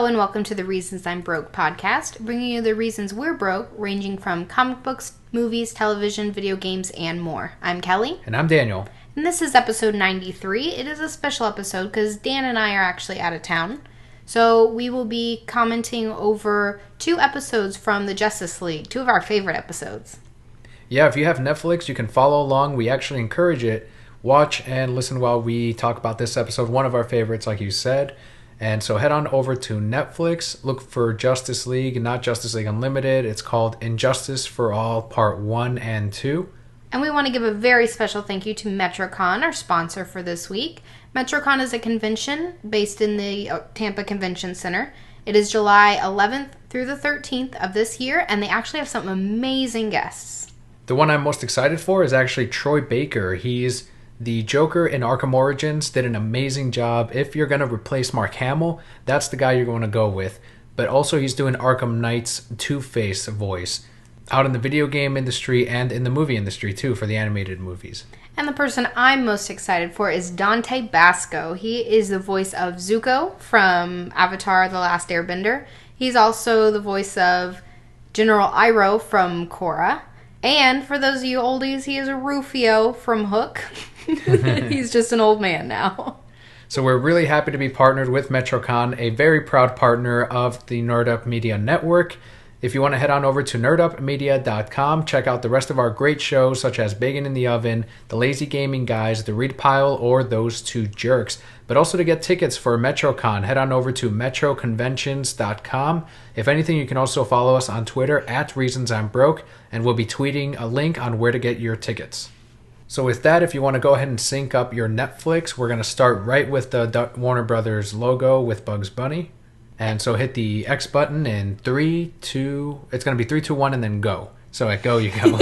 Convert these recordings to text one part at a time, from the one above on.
Hello and welcome to the Reasons I'm Broke podcast, bringing you the reasons we're broke, ranging from comic books, movies, television, video games, and more. I'm Kelly. And I'm Daniel. And this is episode 93. It is a special episode because Dan and I are actually out of town. So we will be commenting over 2 episodes from the Justice League, 2 of our favorite episodes. Yeah, if you have Netflix, you can follow along. We actually encourage it. Watch and listen while we talk about this episode, one of our favorites, like you said. And so head on over to Netflix, look for Justice League, not Justice League Unlimited. It's called Injustice for All, Part 1 and 2. And we want to give a very special thank you to MetroCon, our sponsor for this week. MetroCon is a convention based in the Tampa Convention Center. It is July 11th through the 13th of this year, and they actually have some amazing guests. The one I'm most excited for is actually Troy Baker. He's the Joker in Arkham Origins, did an amazing job. If you're going to replace Mark Hamill, that's the guy you're going to go with. But also he's doing Arkham Knight's Two-Face voice out in the video game industry and in the movie industry too for the animated movies. And the person I'm most excited for is Dante Basco. He is the voice of Zuko from Avatar: The Last Airbender. He's also the voice of General Iroh from Korra. And for those of you oldies, he is a Rufio from Hook. He's just an old man now. So we're really happy to be partnered with MetroCon, a very proud partner of the Nerd Up Media Network. If you want to head on over to nerdupmedia.com, check out the rest of our great shows such as Bacon in the Oven, The Lazy Gaming Guys, The Read Pile, or Those Two Jerks. But also to get tickets for MetroCon, head on over to metroconventions.com. If anything, you can also follow us on Twitter at ReasonsI'mBroke, and we'll be tweeting a link on where to get your tickets. So with that, if you want to go ahead and sync up your Netflix, we're going to start right with the Warner Brothers logo with Bugs Bunny. And so hit the X button in 3, 2, it's going to be 3, 2, 1, and then go. So at go, you go.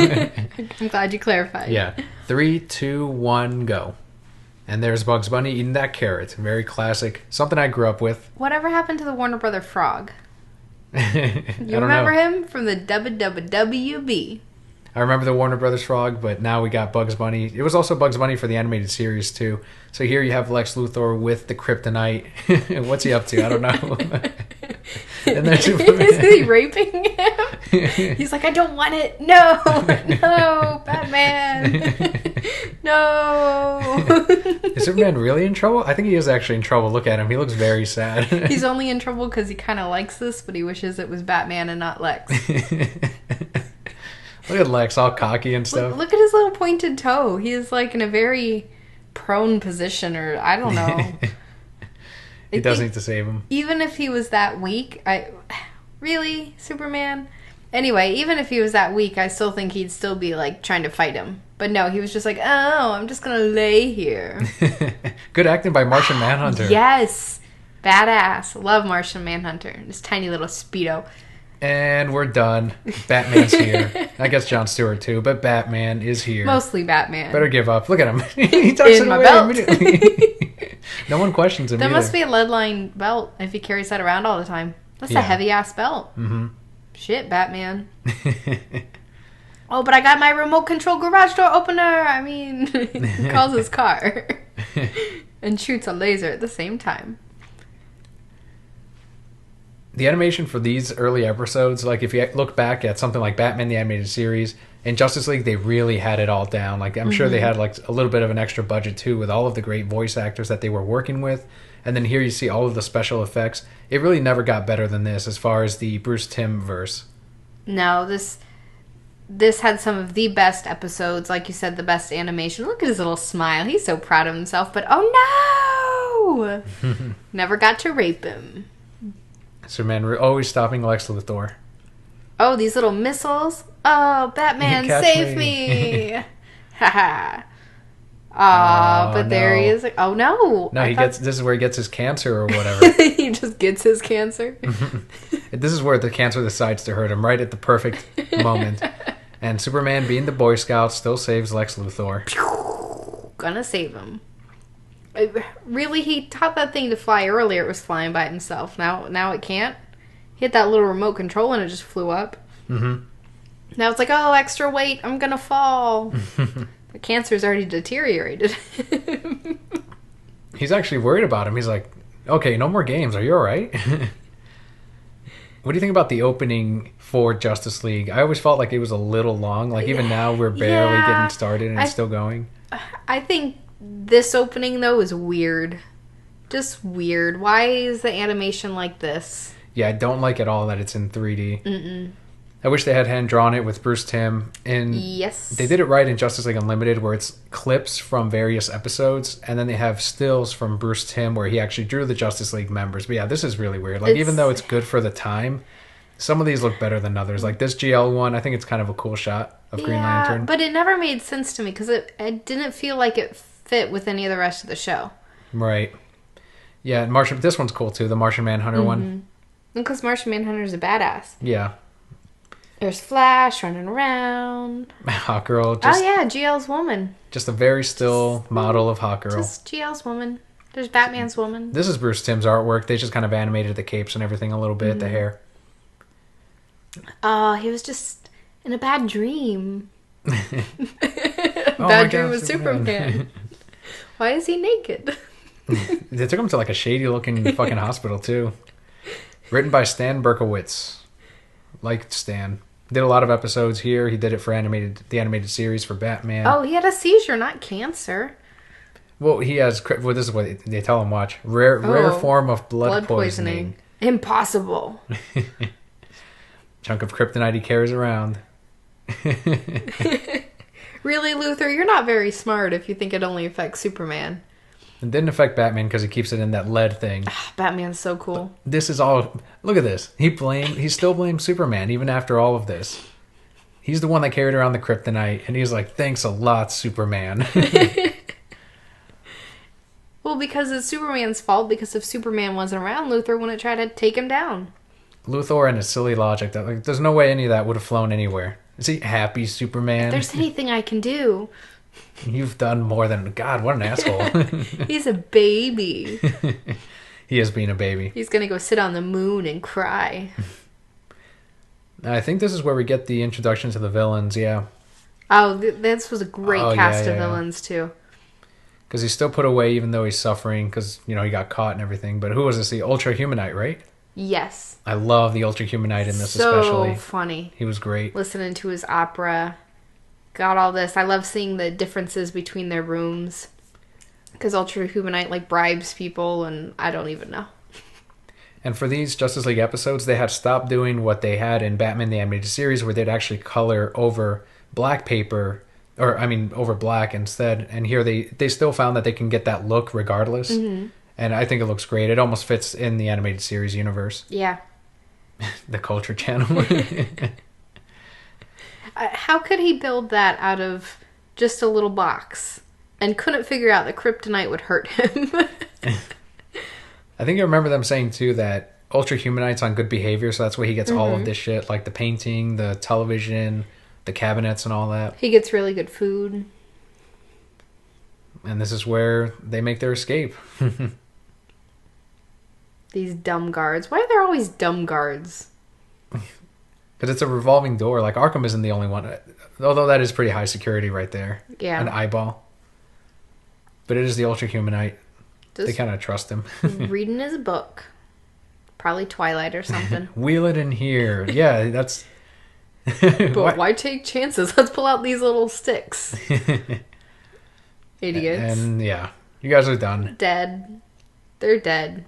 I'm glad you clarified. Yeah. 3, 2, 1, go. And there's Bugs Bunny eating that carrot. Very classic. Something I grew up with. Whatever happened to the Warner Brother frog? You remember him from the WWWB? I remember the Warner Brothers frog, but now we got Bugs Bunny. It was also Bugs Bunny for the animated series, too. So here you have Lex Luthor with the kryptonite. What's he up to? I don't know. And Is he raping him? He's like, I don't want it. No, no, Batman. No. Is Superman really in trouble? I think he is actually in trouble. Look at him. He looks very sad. He's only in trouble because he kind of likes this, but he wishes it was Batman and not Lex. Look at Lex, all cocky and stuff. Look at his little pointed toe. He is like in a very prone position, or I don't know. He does need to save him. Even if he was that weak, really, Superman? Anyway, even if he was that weak, I still think he'd still be like trying to fight him. But no, he was just like, oh, I'm just gonna lay here. Good acting by Martian Manhunter. Yes, badass. Love Martian Manhunter. This tiny little Speedo. And we're done. Batman's here. I guess Jon Stewart too, but Batman is here. Mostly Batman. Better give up. Look at him. He tucks it away immediately. No one questions him There either. must be a lead line belt if he carries that around all the time. That's a heavy-ass belt. Mm-hmm. Shit, Batman. Oh, but I got my remote control garage door opener. I mean, he calls his car. And shoots a laser at the same time. The animation for these early episodes, like if you look back at something like Batman the Animated Series and Justice League, they really had it all down. Like I'm sure they had like a little bit of an extra budget too with all of the great voice actors that they were working with. And then here you see all of the special effects. It really never got better than this as far as the Bruce Timm verse. No, this had some of the best episodes. Like you said, the best animation. Look at his little smile. He's so proud of himself. But oh no! Never got to rape him. Superman, we're always stopping Lex Luthor. Oh, these little missiles. Oh, Batman, save me. Haha. But there he is. Oh, no. No, this is where he gets his cancer or whatever. He just gets his cancer. This is where the cancer decides to hurt him, right at the perfect moment. And Superman, being the Boy Scout, still saves Lex Luthor. Gonna save him. Really, he taught that thing to fly earlier. It was flying by itself. Now it can't. Hit that little remote control and it just flew up. Mm-hmm. Now it's like, oh, extra weight. I'm gonna fall. The cancer's already deteriorated. He's actually worried about him. He's like, okay, no more games. Are you all right? What do you think about the opening for Justice League? I always felt like it was a little long. Like even now we're barely Yeah. getting started and it's still going. I think this opening though is weird. Just weird. Why is the animation like this? Yeah, I don't like at all that it's in 3D. Mm-mm. I wish they had hand drawn it with Bruce Timm. And Yes. they did it right in Justice League Unlimited, where it's clips from various episodes, and then they have stills from Bruce Timm where he actually drew the Justice League members. But yeah, this is really weird. Like even though it's good for the time, some of these look better than others. Like this GL one, I think it's kind of a cool shot of Green Lantern. But it never made sense to me because it didn't feel like it fit with any of the rest of the show. Right. Yeah, and this one's cool too, the Martian Manhunter one. Because Martian Manhunter's a badass. Yeah. There's Flash running around. Hawkgirl. Oh yeah, GL's woman. Just a very still model of Hawkgirl. Just GL's woman. There's Batman's woman. This is Bruce Timm's artwork. They just kind of animated the capes and everything a little bit, the hair. Oh, he was just in a bad dream. Bad dream with Superman. Why is he naked? They took him to like a shady looking fucking hospital too. Written by Stan Berkowitz. Like Stan. Did a lot of episodes here. He did it for the animated series for Batman. Oh, he had a seizure, not cancer. Well, he has. Well, this is what they tell him. Watch rare form of blood poisoning. Impossible. Chunk of kryptonite he carries around. Really, Luthor? You're not very smart if you think it only affects Superman. It didn't affect Batman because he keeps it in that lead thing. Batman's so cool. This is all. Look at this. He still blames Superman even after all of this. He's the one that carried around the kryptonite, and he's like, "Thanks a lot, Superman." Well, because it's Superman's fault. Because if Superman wasn't around, Luthor wouldn't try to take him down. Luthor and his silly logic that like, there's no way any of that would have flown anywhere. Is he happy, Superman? If there's anything I can do. You've done more than... God, what an asshole. He's a baby. He is being a baby. He's going to go sit on the moon and cry. I think this is where we get the introduction to the villains, yeah. Oh, this was a great cast of villains, too. Because he's still put away even though he's suffering because, he got caught and everything. But who was this? The Ultra Humanite, right? Yes. I love the Ultra Humanite in this especially. So funny. He was great. Listening to his opera. Got all this. I love seeing the differences between their rooms. Because Ultra Humanite, bribes people, and I don't even know. And for these Justice League episodes, they had stopped doing what they had in Batman the Animated Series, where they'd actually color over black paper, over black instead. And here they still found that they can get that look regardless. Mm-hmm. And I think it looks great. It almost fits in the animated series universe. Yeah. The Culture Channel. How could he build that out of just a little box and couldn't figure out that kryptonite would hurt him? I think I remember them saying, too, that Ultra Humanite's on good behavior, so that's why he gets all of this shit, like the painting, the television, the cabinets, and all that. He gets really good food. And this is where they make their escape. These dumb guards. Why are there always dumb guards? Because it's a revolving door. Like, Arkham isn't the only one. Although that is pretty high security right there. Yeah. An eyeball. But it is the Ultra Humanite. They kind of trust him. Reading his book. Probably Twilight or something. Wheel it in here. Yeah, that's... But why take chances? Let's pull out these little sticks. Idiots. And yeah, you guys are done. Dead. They're dead.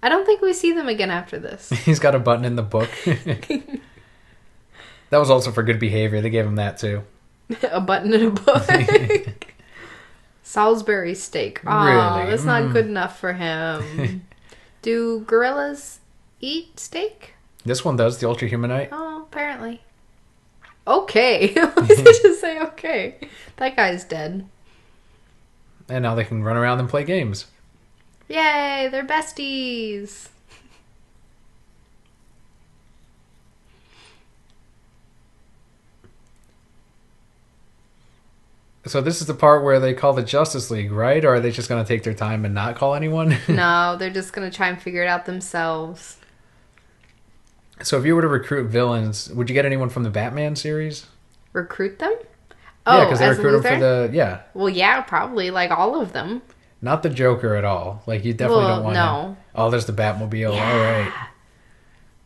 I don't think we see them again after this. He's got a button in the book. That was also for good behavior. They gave him that too. A button in a book. Salisbury steak. Oh, really? That's not good enough for him. Do gorillas eat steak? This one does, the Ultra Humanite. Oh, apparently. Okay. Why did you just say okay? That guy's dead. And now they can run around and play games. Yay, they're besties. So this is the part where they call the Justice League, right? Or are they just going to take their time and not call anyone? No, they're just going to try and figure it out themselves. So if you were to recruit villains, would you get anyone from the Batman series? Recruit them? Yeah, because they recruit them for the... Yeah. Well, yeah, probably. Like, all of them. Not the Joker at all. Like, you definitely don't want no. him. Oh, there's the Batmobile. Yeah. All right.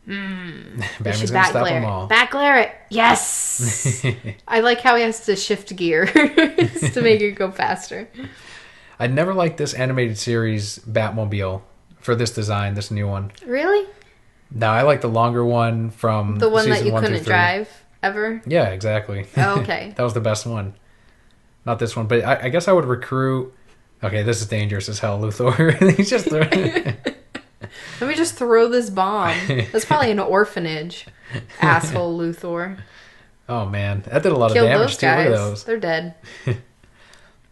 Batman's should gonna bat stop glare. them all. Bat glare it. Yes. I like how he has to shift gear to make it go faster. I never liked this animated series Batmobile for this design, this new one. Really? No, I like the longer one from The one that season you 1 through couldn't 3. drive ever? Yeah, exactly. Oh, okay. That was the best one. Not this one, but I guess I would recruit. Okay, this is dangerous as hell, Luthor. He's just Let me just throw this bomb. That's probably an orphanage. Asshole Luthor. Oh man, that did a lot Killed of damage those too. Look guys. at those. They're dead.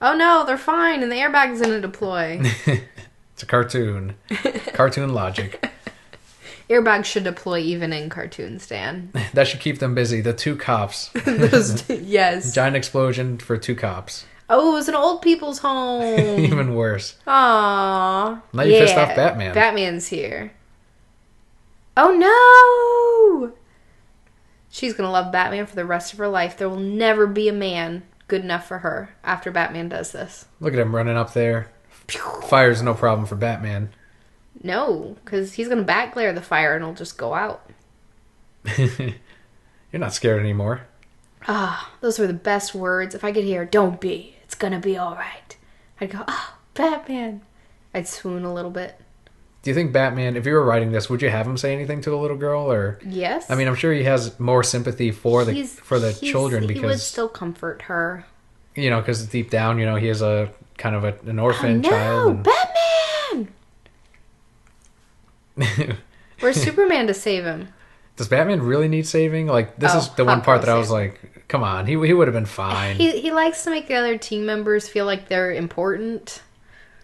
Oh no, they're fine, and the airbag's gonna deploy. It's a cartoon. Cartoon logic. Airbags should deploy even in cartoons, Dan. That should keep them busy. The 2 cops. Yes. Giant explosion for 2 cops. Oh, it was an old people's home. Even worse. Aww. Now you pissed off Batman. Batman's here. Oh no! She's gonna love Batman for the rest of her life. There will never be a man good enough for her after Batman does this. Look at him running up there. Fire's no problem for Batman. No, because he's gonna bat glare the fire and it'll just go out. You're not scared anymore. Ah, those were the best words. If I could hear, "Don't be, it's gonna be alright," I'd go, "Oh, Batman." I'd swoon a little bit. Do you think Batman, if you were writing this, would you have him say anything to the little girl, or? Yes. I mean, I'm sure he has more sympathy for the children he would because still comfort her. because deep down, he is a kind of an orphan Oh, no, child. Batman! Where's Superman to save him? Does Batman really need saving? Like, this is the one part that I was like, come on, he would have been fine. He likes to make the other team members feel like they're important.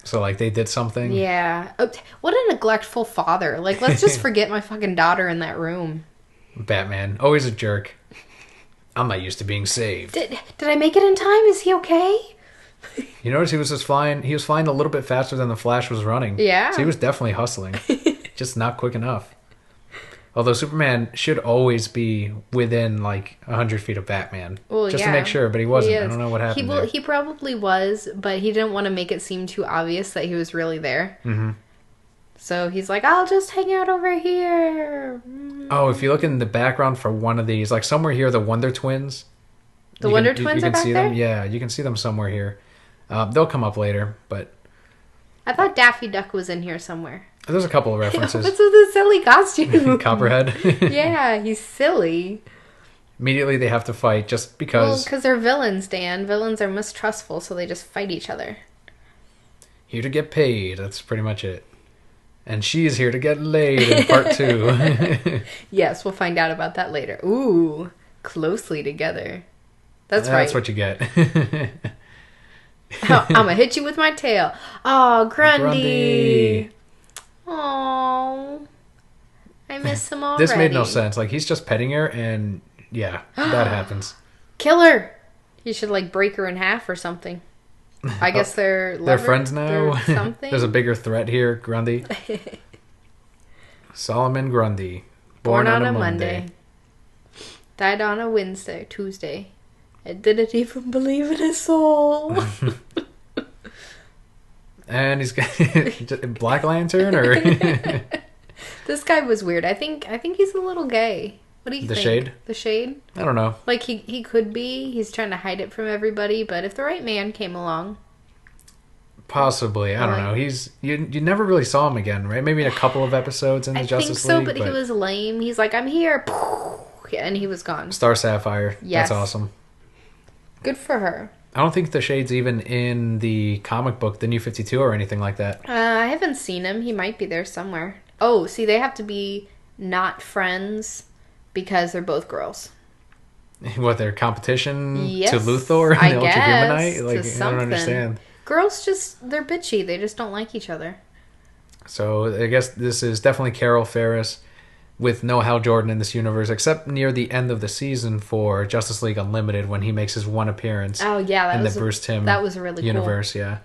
So, like, they did something? Yeah. Oh, what a neglectful father. Like, let's just forget my fucking daughter in that room. Batman, always a jerk. I'm not used to being saved. Did I make it in time? Is he okay? You notice he was flying a little bit faster than the Flash was running. Yeah. So he was definitely hustling. Just not quick enough. Although Superman should always be within like 100 feet of Batman. Well, just to make sure, but he wasn't. He I don't know what happened there. He probably was, but he didn't want to make it seem too obvious that he was really there. Mm-hmm. So he's like, I'll just hang out over here. Oh, if you look in the background for one of these, like somewhere here, the Wonder Twins. The Wonder Twins are back see there? them. Yeah, you can see them somewhere here. They'll come up later, but I thought Daffy Duck was in here somewhere. there's a couple of references. What's with the silly costume? Copperhead. Yeah, he's silly. Immediately they have to fight just Well, because. because they're villains, Dan. Villains are mistrustful, so they just fight each other. Here to get paid. That's pretty much it. And she is here to get laid in part 2. Yes, we'll find out about that later. Ooh, closely together. That's right. That's what you get. I'm gonna hit you with my tail. Oh, Grundy. Oh, I miss him already. This made no sense. Like, he's just petting her, and yeah, that happens. Kill her. He should like break her in half or something. I guess they're friends now. Something. There's a bigger threat here, Grundy. Solomon Grundy, born on a Monday. Died on a Tuesday. I didn't even believe in his soul. And he's got Black Lantern, or This guy was weird. I think he's a little gay. What do you think? The Shade? The Shade? I don't know. Like he could be. He's trying to hide it from everybody, but if the right man came along. Possibly. I don't know. He's you never really saw him again, right? Maybe in a couple of episodes in the Justice League. I think League. so, but he was lame. He's like, I'm here. And he was gone. Star Sapphire. Yes. That's awesome. Good for her. I don't think the Shade's even in the comic book, the New 52, or anything like that. I haven't seen him. He might be there somewhere. Oh, see, they have to be not friends because they're both girls. What, their competition Yes, to Luthor and I the guess, Ultrahumanite? Like, to I don't something. understand. Girls they're bitchy. They just don't like each other. So I guess this is definitely Carol Ferris with no Hal Jordan in this universe, except near the end of the season for Justice League Unlimited when he makes his one appearance. Oh yeah, in the Bruce Timm that was really universe. Cool. Yeah,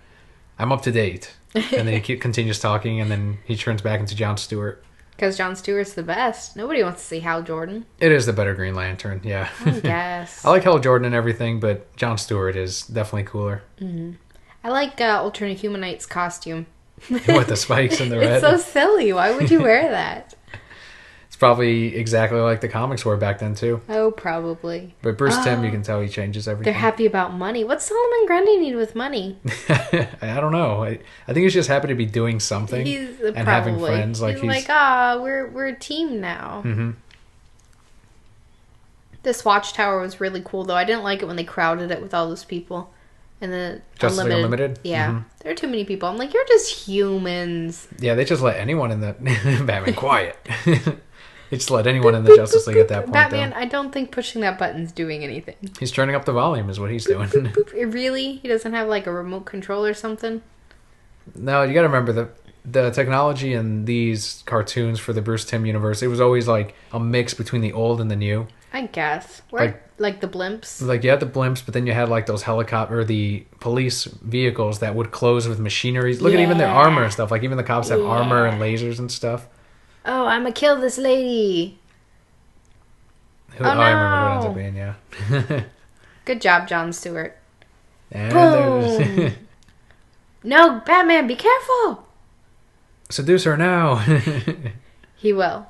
I'm up to date. And then he continues talking, and then he turns back into Jon Stewart. Because Jon Stewart's the best. Nobody wants to see Hal Jordan. It is the better Green Lantern. Yeah, I guess. I like Hal Jordan and everything, but Jon Stewart is definitely cooler. Mm-hmm. I like Alternate Humanite's costume. With the spikes and the red. It's so silly. Why would you wear that? It's probably exactly like the comics were back then too. Oh, probably. But Bruce Timm, you can tell he changes everything. They're happy about money. What's Solomon Grundy need with money? I don't know. I think he's just happy to be doing something and having friends. Like he's like, we're a team now. Mm-hmm. This watchtower was really cool, though. I didn't like it when they crowded it with all those people. And the Justice League Unlimited? Yeah. Mm-hmm. There are too many people. I'm like, you're just humans. Yeah, they just let anyone in the... Batman, quiet. They just let anyone in the Justice League at that point, Batman, though. I don't think pushing that button's doing anything. He's turning up the volume is what he's doing. Really? He doesn't have, like, a remote control or something? No, you gotta remember, the technology in these cartoons for the Bruce Timm universe, it was always, like, a mix between the old and the new. I guess. Like the blimps? Like, you had the blimps, but then you had, like, those the police vehicles that would close with machineries. Look at even their armor and stuff. Like, even the cops have armor and lasers and stuff. Oh, I'm gonna kill this lady. No. I remember who it ends up being, yeah. Good job, Jon Stewart. And boom! No, Batman, be careful! Seduce her now. He will.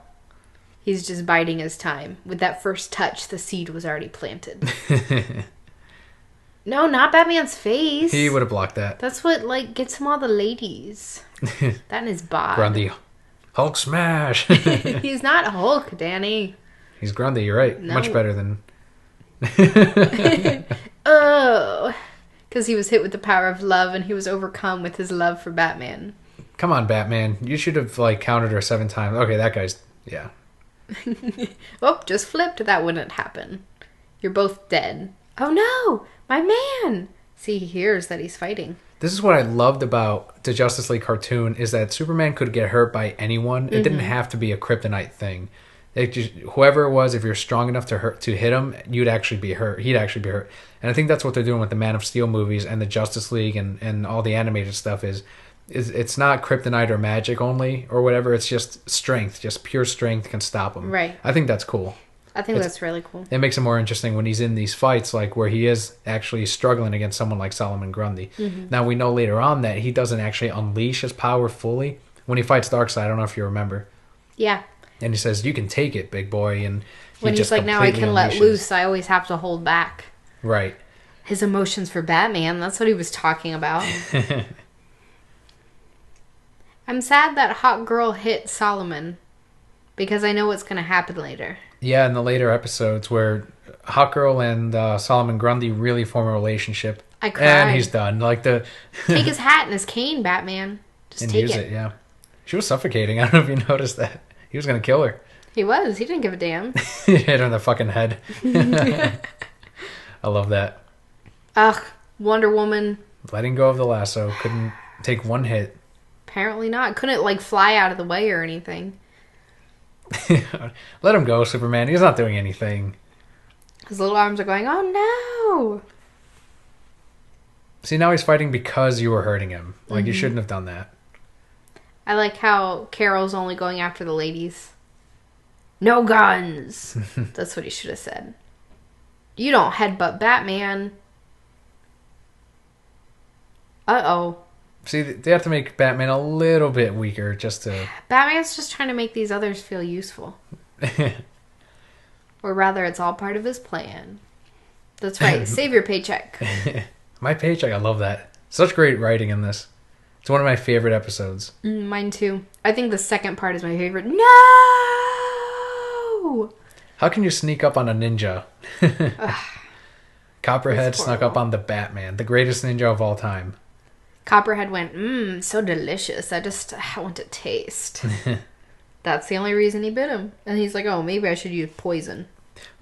He's just biding his time. With that first touch, the seed was already planted. No, not Batman's face. He would have blocked that. That's what, like, gets him all the ladies. That and his bod. Grundy. Hulk smash. He's not Hulk, Danny. He's Grundy, you're right. No. Much better than... Oh. Because he was hit with the power of love and he was overcome with his love for Batman. Come on, Batman. You should have, like, counted her 7 times. Okay, that guy's... Yeah. Oh, just flipped. That wouldn't happen. You're both dead. Oh no, my man. See, he hears that he's fighting. This is what I loved about the Justice League cartoon is that Superman could get hurt by anyone. It didn't have to be a kryptonite thing. Whoever it was, if you're strong enough to hit him, you'd actually be hurt. He'd actually be hurt. And I think that's what they're doing with the Man of Steel movies and the Justice League and all the animated stuff is it's not kryptonite or magic only or whatever. It's just strength, just pure strength can stop him. Right. I think that's cool. I think that's really cool. It makes it more interesting when he's in these fights, like where he is actually struggling against someone like Solomon Grundy. Now we know later on that he doesn't actually unleash his power fully when he fights Darkseid. I don't know if you remember. Yeah. And he says, "You can take it, big boy." And when he's like, "Now I can let loose. I always have to hold back." Right. His emotions for Batman. That's what he was talking about. I'm sad that Hot Girl hit Solomon because I know what's going to happen later. Yeah, in the later episodes where Hot Girl and Solomon Grundy really form a relationship. I cried. And he's done. Like Take his hat and his cane, Batman. Just take it. Yeah. She was suffocating. I don't know if you noticed that. He was going to kill her. He was. He didn't give a damn. He hit her in the fucking head. I love that. Ugh, Wonder Woman. Letting go of the lasso. Couldn't take one hit. Apparently not. Couldn't, like, fly out of the way or anything. Let him go, Superman. He's not doing anything. His little arms are going, oh no! See, now he's fighting because you were hurting him. Like, you shouldn't have done that. I like how Carol's only going after the ladies. No guns! That's what he should have said. You don't headbutt Batman. Uh-oh. See, they have to make Batman a little bit weaker just to... Batman's just trying to make these others feel useful. Or rather, it's all part of his plan. That's right. Save your paycheck. My paycheck, I love that. Such great writing in this. It's one of my favorite episodes. Mine too. I think the second part is my favorite. No! How can you sneak up on a ninja? Copperhead snuck up on the Batman, the greatest ninja of all time. Copperhead went, so delicious. I want to taste. That's the only reason he bit him. And he's like, oh, maybe I should use poison.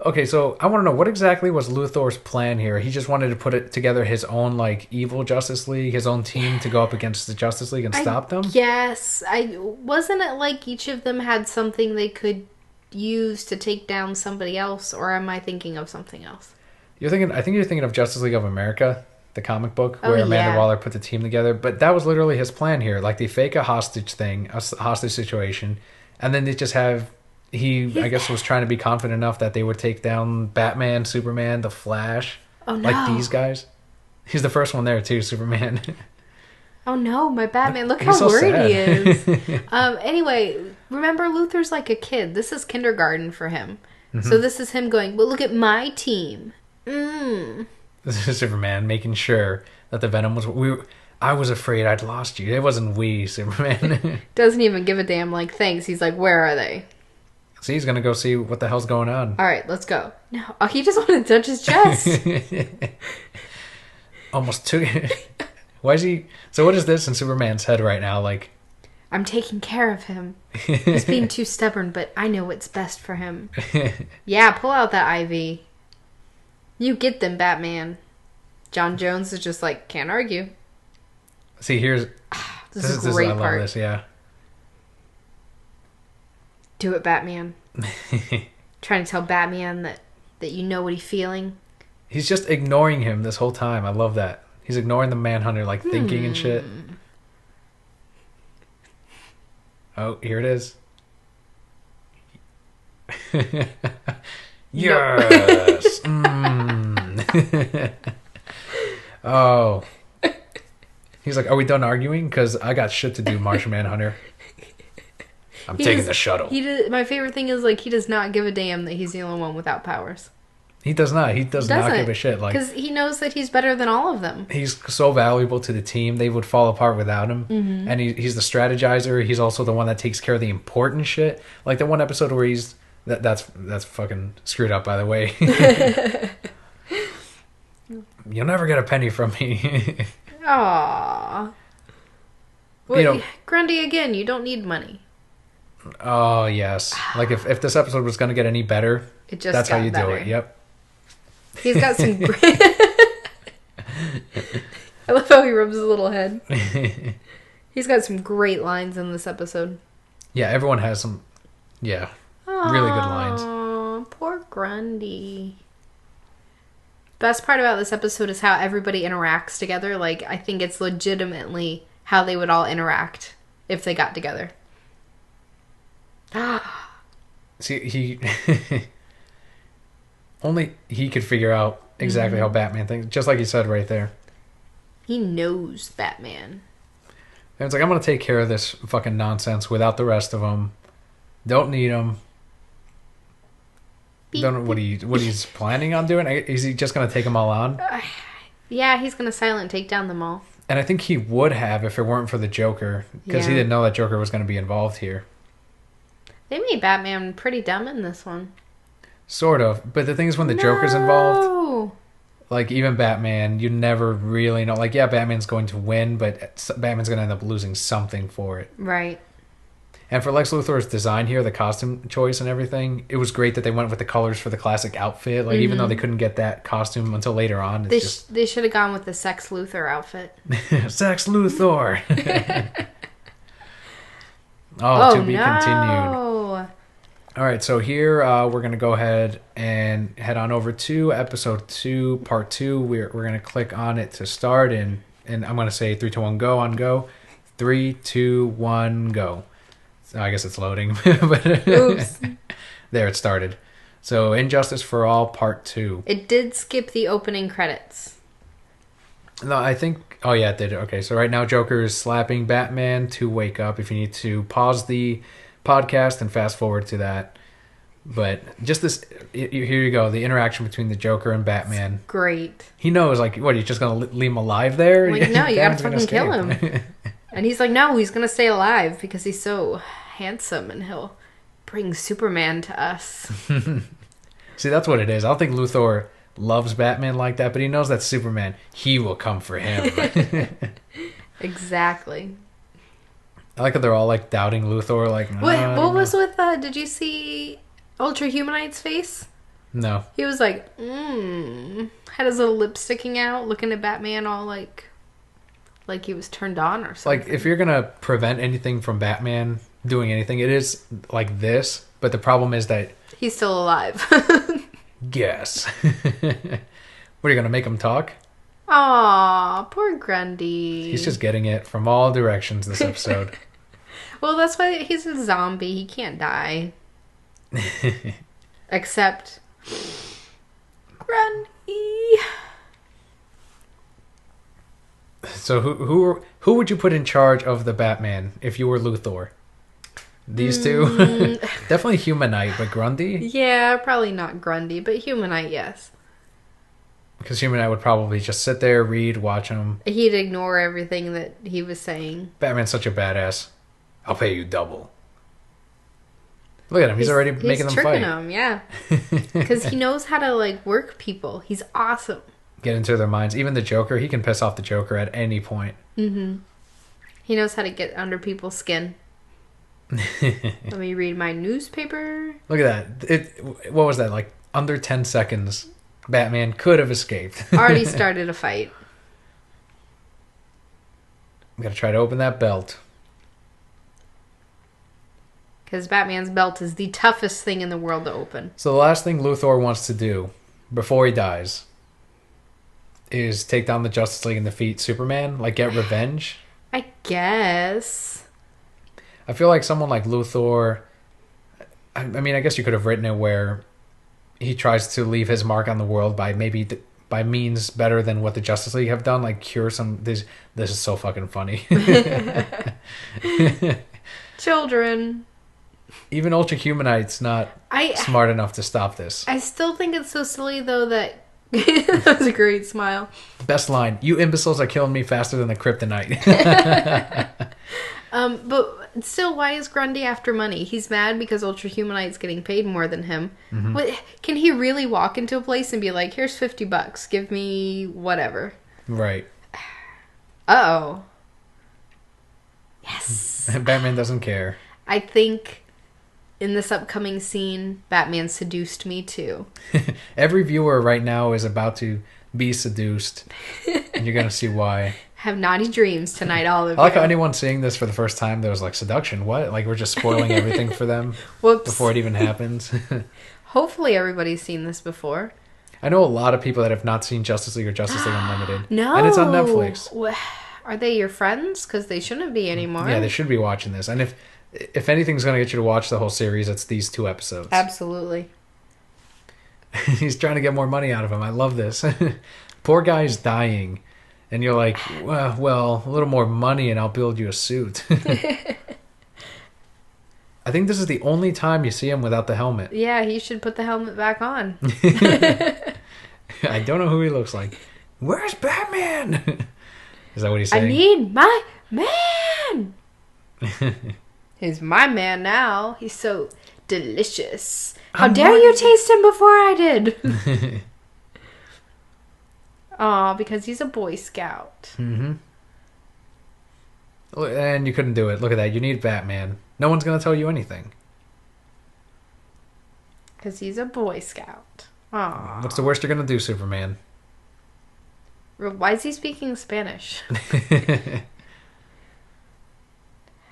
Okay, so I want to know, what exactly was Luthor's plan here? He just wanted to put it together his own, like, evil Justice League, his own team to go up against the Justice League and stop them? Yes. Wasn't it like each of them had something they could use to take down somebody else? Or am I thinking of something else? I think you're thinking of Justice League of America, the comic book, where Amanda Waller put the team together. But that was literally his plan here. Like, they fake a hostage situation, and then they just have... I guess, was trying to be confident enough that they would take down Batman, Superman, The Flash. Oh, no. Like these guys. He's the first one there, too, Superman. Oh no, my Batman. Look He's how so worried sad. he is. Anyway, remember Luthor's like a kid. This is kindergarten for him. So this is him going, well, look at my team. This is Superman making sure that the Venom was. I was afraid I'd lost you. It wasn't we, Superman. Doesn't even give a damn, like, thanks. He's like, where are they? So he's gonna go see what the hell's going on. All right, let's go. No, oh, he just wanted to touch his chest. Almost took. Why is he? So what is this in Superman's head right now? Like, I'm taking care of him. He's being too stubborn, but I know what's best for him. Yeah, pull out that IV. You get them, Batman. John Jones is just like, can't argue. see, here's This is a great I love part. this. Yeah. Do it, Batman. Trying to tell Batman that you know what he's feeling. He's just ignoring him this whole time. I love that. He's ignoring the Manhunter, like thinking and shit. Oh, here it is. Yes. Oh. He's like, are we done arguing? Because I got shit to do, Martian Manhunter. I'm taking the shuttle. My favorite thing is, like, he does not give a damn that he's the only one without powers. He does not. He does not give a shit. Like, because he knows that he's better than all of them. he's so valuable to the team. They would fall apart without him. And he's the strategizer. He's also the one that takes care of the important shit. Like the one episode where he's that's fucking screwed up, by the way. You'll never get a penny from me. Aww. Well, You know- Grundy, again, you don't need money. Oh yes. Like if this episode was gonna get any better, It just that's how got you better. do it. Yep. He's got some great... I love how he rubs his little head. He's got some great lines in this episode. Yeah, everyone has some. Yeah, really good lines. Aw, poor Grundy. Best part about this episode is how everybody interacts together. Like, I think it's legitimately how they would all interact if they got together. See, he only he could figure out exactly how Batman thinks, just like you said right there. He knows Batman. And it's like, I'm gonna take care of this fucking nonsense without the rest of them. Don't need them. Don't know what he's planning on doing. Is he just gonna take them all on? Yeah, he's gonna silent take down them all. And I think he would have if it weren't for the Joker, because he Yeah. didn't know that Joker was gonna be involved here. They made Batman pretty dumb in this one. Sort of, but the thing is, when the Joker's involved, No. like even Batman, you never really know. Like, yeah, Batman's going to win, but Batman's going to end up losing something for it. Right. And for Lex Luthor's design here, the costume choice and everything, it was great that they went with the colors for the classic outfit. Like, even though they couldn't get that costume until later on, it's They should have gone with the Sex Luthor outfit. just Sex Luthor. Oh, to be continued. All right, so here we're going to go ahead and head on over to episode 2, part 2. We're going to click on it to start, and I'm going to say 3, 2, 1, go, on go. 3, 2, 1, go. So I guess it's loading. But Oops. there, it started. So Injustice for All, part 2. It did skip the opening credits. No, I think... Oh, yeah, it did. Okay, so right now Joker is slapping Batman to wake up. If you need to pause the podcast and fast forward to that. But just this... Here you go. The interaction between the Joker and Batman. Great. He knows, like, what, you're just going to leave him alive there? Like, no, you gotta Batman's gonna fucking kill escape. him. And he's like, no, he's gonna stay alive because he's so handsome and he'll bring Superman to us. See, that's what it is. I don't think Luthor loves Batman like that, but he knows that Superman, he will come for him. Exactly. I like how they're all, like, doubting Luthor, like... What was with, did you see Ultra Humanite's face? No. He was like, had his little lip sticking out, looking at Batman all like he was turned on or something. Like, if you're gonna prevent anything from Batman doing anything, it is like this. But the problem is that... He's still alive. Yes. What, are you gonna make him talk? Aw, poor Grundy. He's just getting it from all directions this episode. Well, that's why he's a zombie. He can't die. Except... Grundy. So who would you put in charge of the Batman if you were Luthor? These two? Definitely Humanite, but Grundy? Yeah, probably not Grundy, but Humanite, yes. Because Humanite would probably just sit there, read, watch him. He'd ignore everything that he was saying. Batman's such a badass. I'll pay you double. Look at him. He's already making them fight. He's tricking them, yeah. Because he knows how to, like, work people. He's awesome. Get into their minds. Even the Joker, he can piss off the Joker at any point. Mm-hmm. He knows how to get under people's skin. Let me read my newspaper. Look at that. What was that? Like, under 10 seconds, Batman could have escaped. Already started a fight. I'm going to try to open that belt. Because Batman's belt is the toughest thing in the world to open. So the last thing Luthor wants to do before he dies is take down the Justice League and defeat Superman? Like, get revenge? I guess. I feel like someone like Luthor... I mean, I guess you could have written it where he tries to leave his mark on the world by maybe... by means better than what the Justice League have done. Like, cure some... This is so fucking funny. Children... Even Ultra Humanite's not smart enough to stop this. I still think it's so silly, though, that... That was a great smile. Best line. You imbeciles are killing me faster than the kryptonite. But still, why is Grundy after money? He's mad because Ultra Humanite's getting paid more than him. Mm-hmm. What, can he really walk into a place and be like, here's $50, give me whatever? Right. Uh-oh. Yes. Batman doesn't care. I think... in this upcoming scene, Batman seduced me too. Every viewer right now is about to be seduced. And you're going to see why. Have naughty dreams tonight, all of you. I like how anyone seeing this for the first time, there was like, seduction? What? Like, we're just spoiling everything for them. Whoops. Before it even happens. Hopefully everybody's seen this before. I know a lot of people that have not seen Justice League or Justice League Unlimited. No. And it's on Netflix. Are they your friends? Because they shouldn't be anymore. Yeah, they should be watching this. And if anything's going to get you to watch the whole series, it's these 2 episodes. Absolutely. He's trying to get more money out of him. I love this. Poor guy's dying. And you're like, well, a little more money and I'll build you a suit. I think this is the only time you see him without the helmet. Yeah, he should put the helmet back on. I don't know who he looks like. Where's Batman? Is that what he's saying? I need my man! He's my man now. He's so delicious. How dare you taste him before I did? Aw, because he's a Boy Scout. Mm-hmm. And you couldn't do it. Look at that. You need Batman. No one's going to tell you anything. Because he's a Boy Scout. Aw. What's the worst you're going to do, Superman? Why is he speaking Spanish?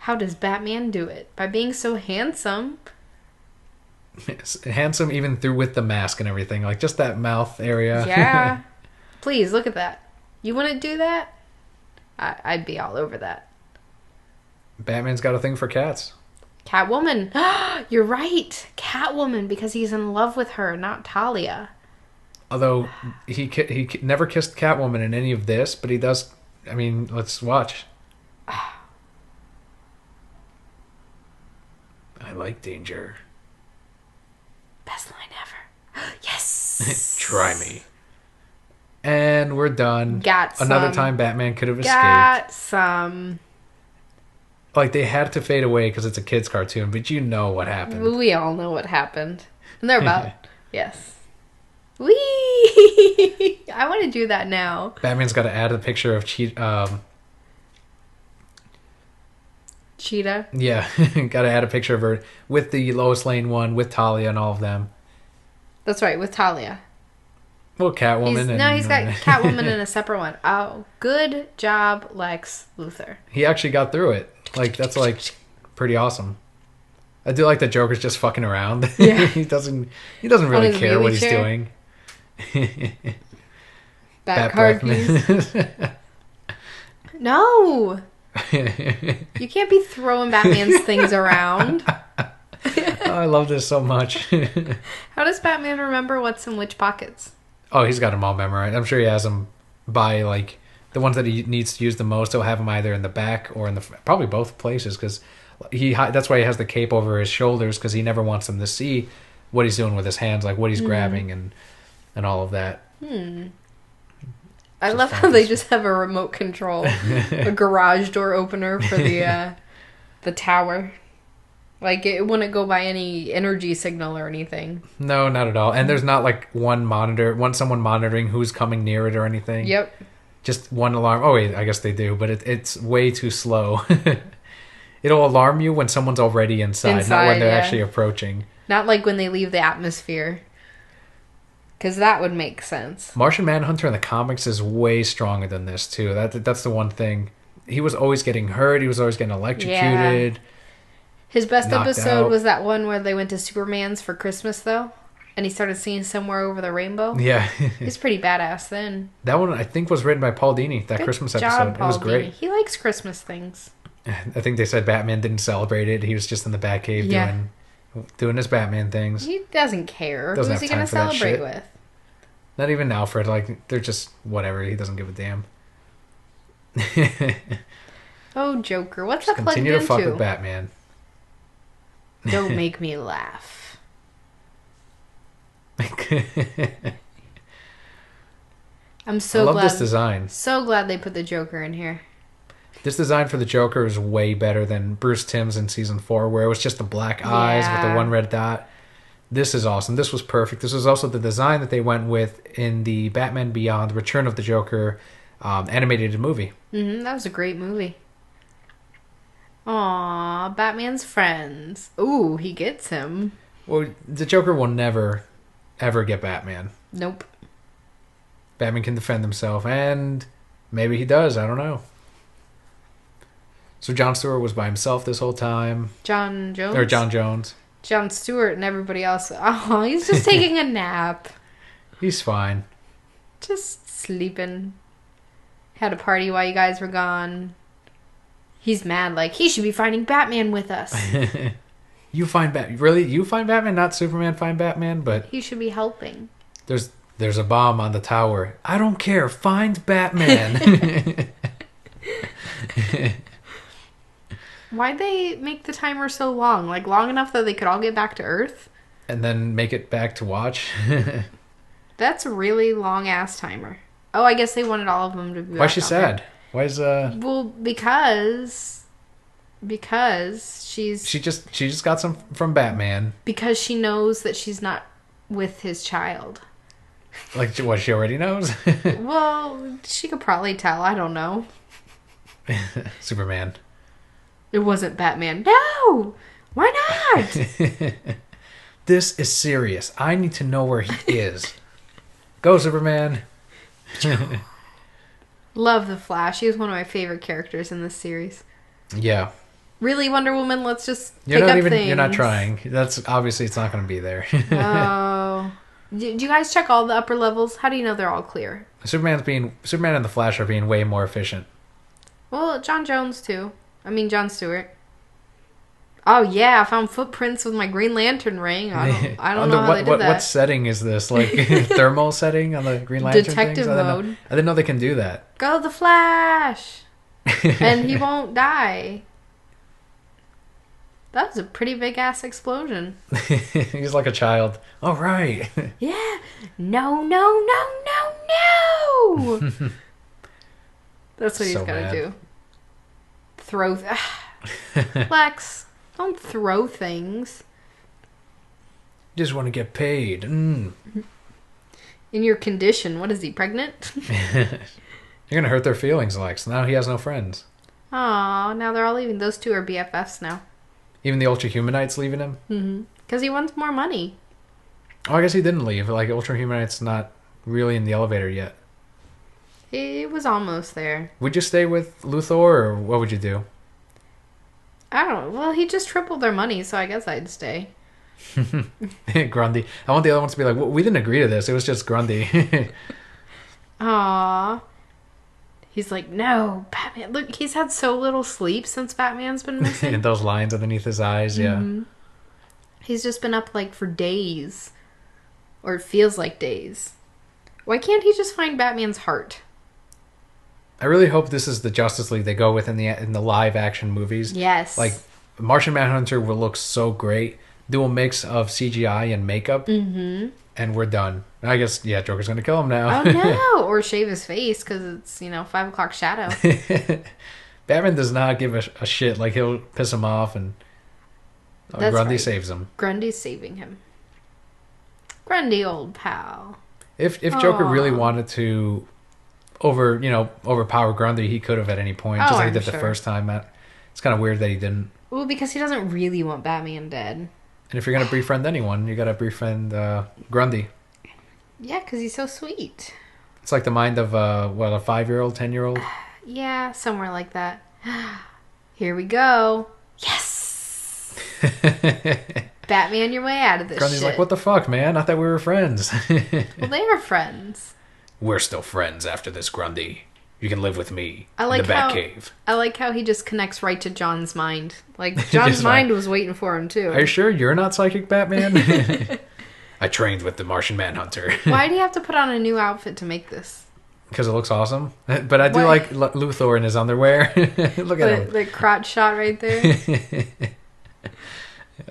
How does Batman do it? By being so handsome. Handsome even through with the mask and everything. Like, just that mouth area. Yeah. Please, look at that. You wouldn't do that? I'd be all over that. Batman's got a thing for cats. Catwoman. You're right. Catwoman, because he's in love with her, not Talia. Although, he never kissed Catwoman in any of this, but he does... I mean, let's watch. I like danger. Best line ever. Yes! Try me. And we're done. Got some. Another time Batman could have escaped. Got some. Like, they had to fade away because it's a kid's cartoon, but you know what happened. We all know what happened. And they're about... Yes. Whee! I want to do that now. Batman's got to add a picture of Cheetah? Yeah, got to add a picture of her with the Lois Lane one, with Talia and all of them. That's right, with Talia. Well, Catwoman. He's got Catwoman in a separate one. Oh, good job, Lex Luthor. He actually got through it. Like, that's like pretty awesome. I do like that Joker's just fucking around. Yeah. he doesn't really care what he's doing. Bat card keys. No. You can't be throwing Batman's things around. Oh, I love this so much. How does Batman remember what's in which pockets? Oh, he's got them all memorized. I'm sure he has them by, like, the ones that he needs to use the most, he'll have them either in the back or in the probably both places, because that's why he has the cape over his shoulders, because he never wants them to see what he's doing with his hands, like what he's grabbing and all of that. I love how they just have a remote control, a garage door opener for the tower. Like, it wouldn't go by any energy signal or anything. No, not at all. And there's not like someone monitoring who's coming near it or anything. Yep. Just one alarm. Oh wait, I guess they do, but it's way too slow. It'll alarm you when someone's already inside, not when they're actually approaching. Not like when they leave the atmosphere. Because that would make sense. Martian Manhunter in the comics is way stronger than this, too. That's the one thing. He was always getting hurt. He was always getting electrocuted. Yeah. His best episode was that one where they went to Superman's for Christmas, though. And he started singing Somewhere Over the Rainbow. Yeah. He's pretty badass then. That one, I think, was written by Paul Dini, that Christmas episode. It was great. He likes Christmas things. I think they said Batman didn't celebrate it. He was just in the Batcave doing his Batman things. He doesn't care. Doesn't Who's he going to celebrate with? Not even Alfred. Like, they're just whatever. He doesn't give a damn. Oh, Joker. What's that plugged into? Continue to fuck with Batman. Don't make me laugh. I'm so glad. I love this design. So glad they put the Joker in here. This design for the Joker is way better than Bruce Timm's in season 4, where it was just the black eyes with the one red dot. This is awesome. This was perfect. This was also the design that they went with in the Batman Beyond Return of the Joker animated movie. That was a great movie. Aww, Batman's friends. Ooh, he gets him. Well, the Joker will never, ever get Batman. Nope. Batman can defend himself, and maybe he does. I don't know. So Jon Stewart was by himself this whole time. Jon Jones? Or Jon Jones. Jon Stewart and everybody else. Oh, he's just taking a nap. He's fine. Just sleeping. Had a party while you guys were gone. He's mad, like, he should be finding Batman with us. You find Batman? Really? You find Batman? Not Superman find Batman? But he should be helping. There's a bomb on the tower. I don't care. Find Batman. Why'd they make the timer so long? Like, long enough that they could all get back to Earth? And then make it back to watch? That's a really long-ass timer. Oh, I guess they wanted all of them to be back. Why's she sad? Why is Well, because she just got some from Batman. Because she knows that she's not with his child. Like what, she already knows? Well, she could probably tell. I don't know. Superman. It wasn't Batman. No! Why not? This is serious. I need to know where he is. Go, Superman. Love the Flash. He was one of my favorite characters in this series. Yeah. Really, Wonder Woman? Let's just pick up things. You're not trying. That's obviously it's not going to be there. Oh. Do you guys check all the upper levels? How do you know they're all clear? Superman and the Flash are being way more efficient. Well, Jon Jones too. I mean, Jon Stewart. Oh yeah, I found footprints with my Green Lantern ring. I don't know how they did that. What setting is this? Like thermal setting on the Green Lantern Detective things? mode. I didn't know they can do that. Go the Flash, and he won't die. That was a pretty big ass explosion. He's like a child. All right. Yeah. No, no, no, no, no. That's what he's gotta do. Throw. Lex, don't throw things. Just want to get paid. In your condition, what is he, pregnant? You're gonna hurt their feelings, Lex. Now he has no friends. Aw, now they're all leaving. Those two are BFFs now. Even the Ultra Humanite's leaving him? Mm-hmm. Because he wants more money. Oh, I guess he didn't leave. Like, Ultra Humanite's not really in the elevator yet. He was almost there. Would you stay with Luthor, or what would you do? I don't know. Well, he just tripled their money, so I guess I'd stay. Grundy. I want the other ones to be like, well, we didn't agree to this. It was just Grundy. Aww. He's like, no, Batman. Look, he's had so little sleep since Batman's been missing. And those lines underneath his eyes, yeah. Mm-hmm. He's just been up, like, for days. Or it feels like days. Why can't he just find Batman's heart? I really hope this is the Justice League they go with in the live action movies. Yes. Like Martian Manhunter will look so great. Do a mix of CGI and makeup, and we're done. I guess Joker's gonna kill him now. Oh no! Or shave his face because it's 5 o'clock shadow. Batman does not give a shit. Like he'll piss him off, and Grundy saves him. Grundy's saving him. Grundy, old pal. If Joker really wanted to overpower Grundy, he could have at any point, just like he did the first time. It's kind of weird that he didn't. Well, because he doesn't really want Batman dead. And if you're gonna befriend anyone, you gotta befriend Grundy. Yeah, because he's so sweet. It's like the mind of a 5-year-old, 10-year-old. Yeah, somewhere like that. Here we go. Yes. Batman, your way out of this Grundy's shit. like, what the fuck, man? I thought we were friends. Well, they are friends. We're still friends after this, Grundy. You can live with me in the Batcave. I like how he just connects right to John's mind. Like, John's mind was waiting for him, too. Are you sure you're not Psychic Batman? I trained with the Martian Manhunter. Why do you have to put on a new outfit to make this? Because it looks awesome. But I do like Luthor in his underwear. Look at him. The crotch shot right there.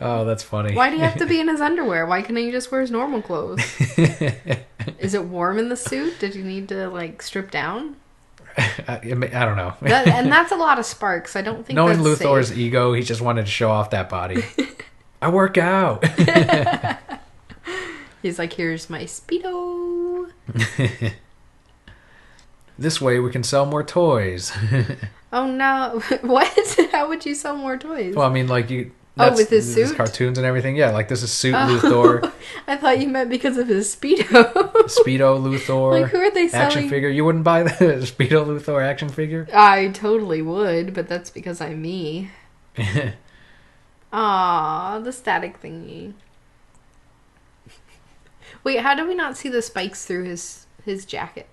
Oh, that's funny. Why do you have to be in his underwear? Why can't he just wear his normal clothes? Is it warm in the suit? Did you need to, strip down? I don't know. And that's a lot of sparks. I don't think Knowing that's Luthor's safe. ego, he just wanted to show off that body. I work out. He's like, here's my Speedo. This way we can sell more toys. Oh, no. What? How would you sell more toys? Well, I mean, like you... with his suit? His cartoons and everything. Yeah, like this is Suit Luthor. I thought you meant because of his Speedo. Speedo Luthor. Like, who are they selling? Action figure. You wouldn't buy the Speedo Luthor action figure? I totally would, but that's because I'm me. Aw, the static thingy. Wait, how do we not see the spikes through his jacket?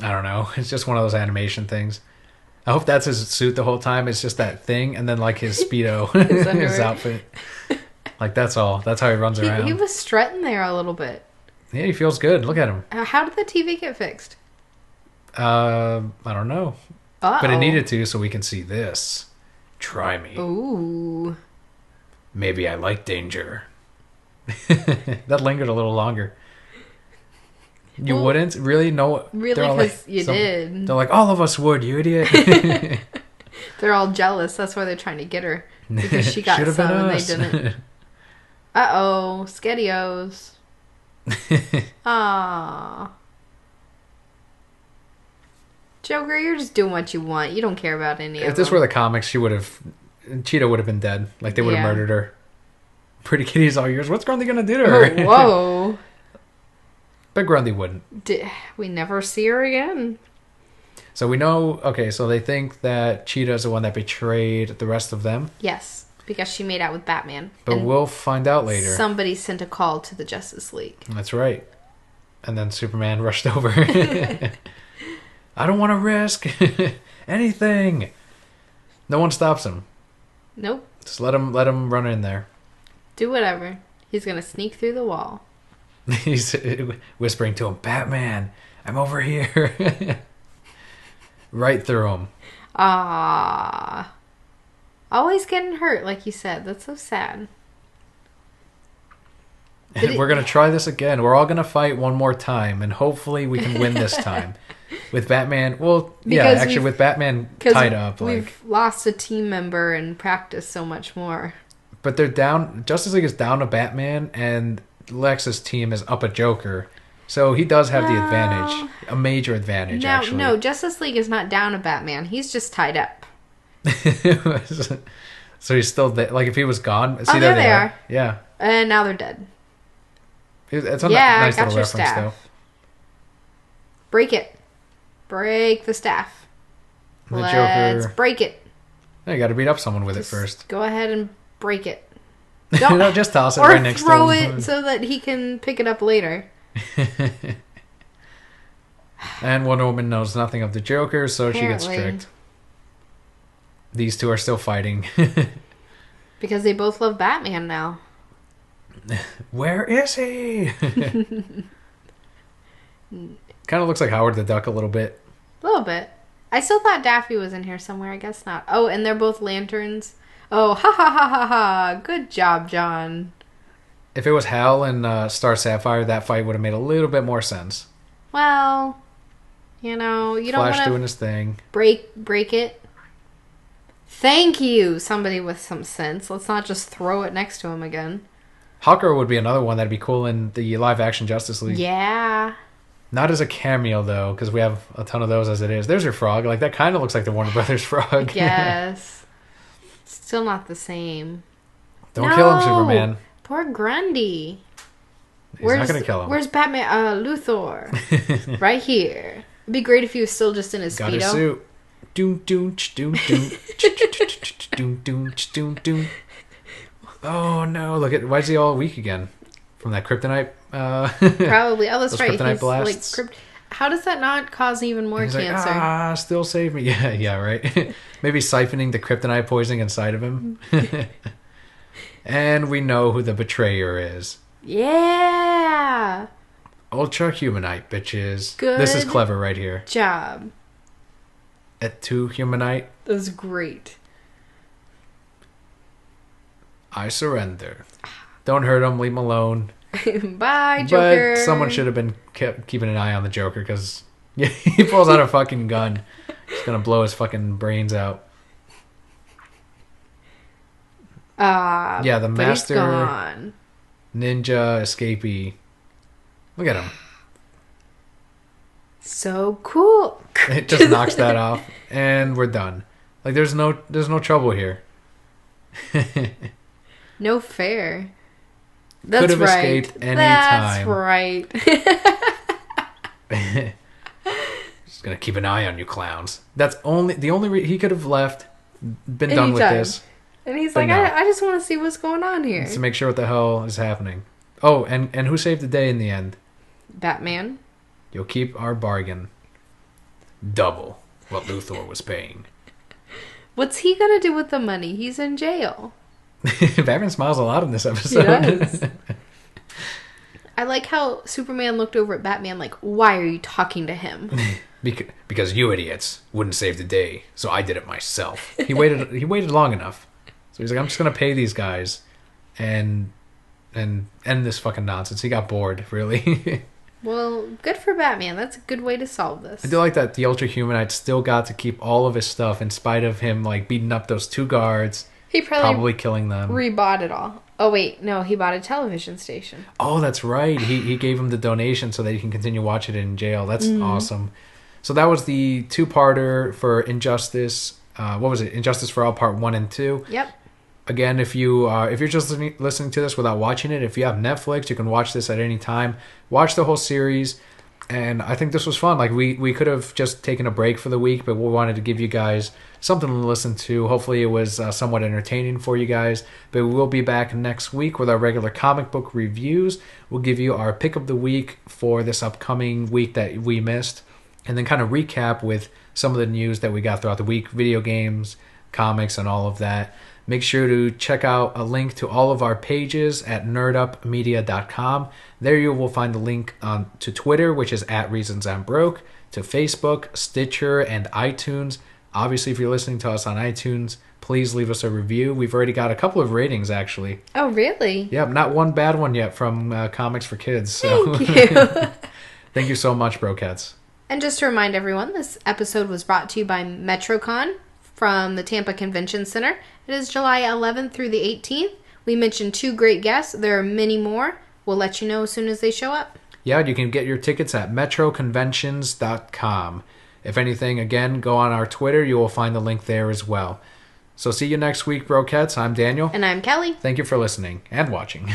I don't know. It's just one of those animation things. I hope that's his suit the whole time. It's just that thing, and then like his Speedo, his outfit. Like that's all. That's how he runs around. He was strutting there a little bit. Yeah, he feels good. Look at him. How did the TV get fixed? I don't know. Uh-oh. But it needed to, so we can see this. Try me. Ooh. Maybe I like danger. That lingered a little longer. You wouldn't? Really? No. Really? Because you did. They're like, all of us would, you idiot. They're all jealous. That's why they're trying to get her. Because she got Should've some been and us. they didn't. Uh-oh. Skedios. Aww. Joker, you're just doing what you want. You don't care about any of them. If this were the comics, Cheetah would have been dead. Like, they would have murdered her. Pretty Kitty's all yours. What's Grundy gonna do to her? Oh, whoa. But Grundy wouldn't. We never see her again. So we know, okay, so they think that Cheetah's the one that betrayed the rest of them. Yes, because she made out with Batman. But we'll find out later. Somebody sent a call to the Justice League. That's right. And then Superman rushed over. I don't want to risk anything. No one stops him. Nope. Just let him run in there. Do whatever. He's going to sneak through the wall. He's whispering to him, Batman, I'm over here. Right through him. Ah. Always getting hurt, like you said. That's so sad. We're going to try this again. We're all going to fight one more time, and hopefully we can win this time. With Batman, with Batman tied up. We've lost a team member and practiced so much more. But they're down, Justice League is down to Batman, and Lex's team is up a Joker. So he does have the advantage. A major advantage, actually. No, Justice League is not down to Batman. He's just tied up. So he's still there. Like, if he was gone... See, there they are. Yeah. And now they're dead. It's a nice I got little your reference, staff. though. Break it. Break the staff. Let's break it. Yeah, you got to beat up someone with it first. Go ahead and break it. No, just toss it right next to him. Or throw it so that he can pick it up later. And Wonder Woman knows nothing of the Joker, so she gets tricked. These two are still fighting. Because they both love Batman now. Where is he? Kind of looks like Howard the Duck a little bit. A little bit. I still thought Daffy was in here somewhere. I guess not. Oh, and they're both lanterns. Oh, ha ha ha ha ha. Good job, John. If it was Hal and Star Sapphire, that fight would have made a little bit more sense. Well, you don't Flash want doing to his thing. break it. Thank you, somebody with some sense. Let's not just throw it next to him again. Hawker would be another one that'd be cool in the live-action Justice League. Yeah. Not as a cameo, though, because we have a ton of those as it is. There's your frog. Like, that kind of looks like the Warner Brothers frog. Yes. Still not the same. Don't kill him, Superman. Poor Grundy. He's not going to kill him. Where's Batman? Luthor. Right here. It'd be great if he was still just in his Got Speedo. his suit. Doom, doom, doom, doom. Doom, doom, doom, doom. Oh, no. Look at... Why is he all weak again? From that kryptonite? Probably. Oh, that's those right. kryptonite He's blasts. like... How does that not cause even more He's cancer? like, still save me. Yeah, right. Maybe siphoning the kryptonite poisoning inside of him. And we know who the betrayer is. Yeah. Ultra Humanite, bitches. Good This is clever right here. job. At 2 Humanite, That was great. I surrender. Don't hurt him, leave him alone. Bye, Joker. But someone should have been keeping an eye on the Joker, because he pulls out a fucking gun. He's gonna blow his fucking brains out. Yeah, the but master he's gone. ninja escapee. Look at him. So cool. It just knocks that off, and we're done. Like, there's no trouble here. No fair. That's Could have right. escaped any That's time. right. Just gonna keep an eye on you clowns. That's the only he could have left, been done with Anytime. this. And he's But like, no. I just want to see what's going on here. To make sure what the hell is happening. Oh, and who saved the day in the end? Batman. You'll keep our bargain. Double what Luthor was paying. What's he gonna do with the money? He's in jail. Batman smiles a lot in this episode. He does. I like how Superman looked over at Batman like, why are you talking to him? Because you idiots wouldn't save the day, so I did it myself. He waited long enough. So he's like, I'm just gonna pay these guys and end this fucking nonsense. He got bored, really. Well, good for Batman. That's a good way to solve this. I do like that the Ultra Humanite still got to keep all of his stuff in spite of him like beating up those 2 guards, He probably killing them. rebought it all. Oh wait, no, he bought a television station. Oh, that's right. He gave him the donation so that he can continue watching it in jail. That's awesome. So that was the 2-parter for Injustice. What was it? Injustice for All Part 1 and 2. Yep. Again, if you're just listening to this without watching it, if you have Netflix, you can watch this at any time. Watch the whole series, and I think this was fun. Like, we could have just taken a break for the week, but we wanted to give you guys something to listen to. Hopefully it was somewhat entertaining for you guys. But we will be back next week with our regular comic book reviews. We'll give you our pick of the week for this upcoming week that we missed, and then kind of recap with some of the news that we got throughout the week, video games, comics, and all of that. Make sure to check out a link to all of our pages at nerdupmedia.com. There you will find the link to Twitter, which is @ReasonsI'mBroke, to Facebook, Stitcher, and iTunes. Obviously, if you're listening to us on iTunes, please leave us a review. We've already got a couple of ratings, actually. Oh, really? Yep, not one bad one yet from Comics for Kids. So. Thank you. Thank you so much, Brokettes. And just to remind everyone, this episode was brought to you by MetroCon from the Tampa Convention Center. It is July 11th through the 18th. We mentioned 2 great guests. There are many more. We'll let you know as soon as they show up. Yeah, you can get your tickets at metroconventions.com. If anything, again, go on our Twitter. You will find the link there as well. So see you next week, Brokettes. I'm Daniel. And I'm Kelly. Thank you for listening and watching.